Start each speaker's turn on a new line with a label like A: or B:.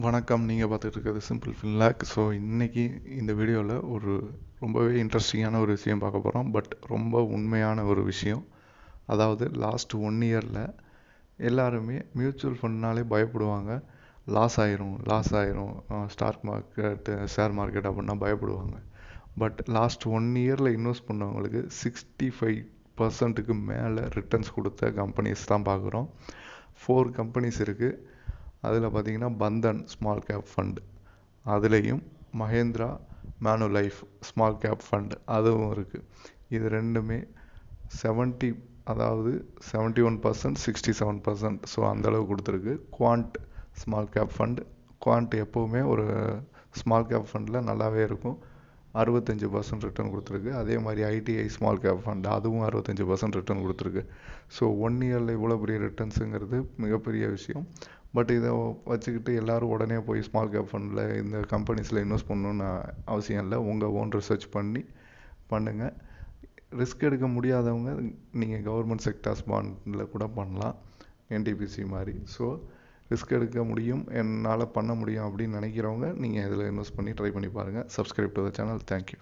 A: வணக்கம். நீங்கள் பார்த்துட்டு இருக்கிறது சிம்பிள் ஃபின்லாக். ஸோ இன்றைக்கி இந்த வீடியோவில் ஒரு ரொம்பவே இன்ட்ரெஸ்டிங்கான ஒரு விஷயம் பார்க்க போகிறோம். பட் ரொம்ப உண்மையான ஒரு விஷயம். அதாவது லாஸ்ட் 1 இயரில் எல்லாருமே மியூச்சுவல் ஃபண்ட்னாலே பயப்படுவாங்க. லாஸ் ஆயிரும் ஸ்டாக் மார்க்கெட்டு ஷேர் மார்க்கெட் அப்படின்னா பயப்படுவாங்க. பட் லாஸ்ட் 1 இயரில் இன்வெஸ்ட் பண்ணவங்களுக்கு 65% மேலே ரிட்டர்ன்ஸ் கொடுத்த கம்பெனிஸ் தான் பார்க்குறோம். 4 கம்பெனிஸ் இருக்குது. அதில் பார்த்திங்கன்னா பந்தன் ஸ்மால் கேப் ஃபண்ட், அதுலேயும் மஹேந்திரா மேனுலைஃப் ஸ்மால் கேப் ஃபண்ட் அதுவும் இருக்குது. இது ரெண்டுமே 71%, 67%. ஸோ அந்தளவு கொடுத்துருக்கு. Quant small cap fund, quant எப்போவுமே ஒரு ஸ்மால் கேப் ஃபண்டில் நல்லாவே இருக்கும். 65% ரிட்டர்ன் கொடுத்துருக்கு. அதே மாதிரி ஐடிஐ ஸ்மால் கேப் ஃபண்ட் அதுவும் 65% ரிட்டர்ன் கொடுத்துருக்கு. ஸோ 1 இயரில் இவ்வளோ பெரிய ரிட்டர்ன்ஸுங்கிறது மிகப்பெரிய விஷயம். பட் இதை வச்சுக்கிட்டு எல்லோரும் உடனே போய் ஸ்மால் கேப் ஃபண்டில் இந்த கம்பெனிஸில் இன்வெஸ்ட் பண்ணணுன்னு அவசியம் இல்லை. உங்கள் ஓன் ரிசர்ச் பண்ணி பண்ணுங்கள். ரிஸ்க் எடுக்க முடியாதவங்க நீங்கள் கவர்மெண்ட் செக்டார்ஸ் பாண்டில் கூட பண்ணலாம், என்டிபிசி மாதிரி. ஸோ ரிஸ்க் எடுக்க முடியும், என்னால் பண்ண முடியும் அப்படின்னு நினைக்கிறவங்க நீங்கள் இதில் இன்வெஸ்ட் பண்ணி ட்ரை பண்ணி பாருங்கள். Subscribe to the channel. Thank you.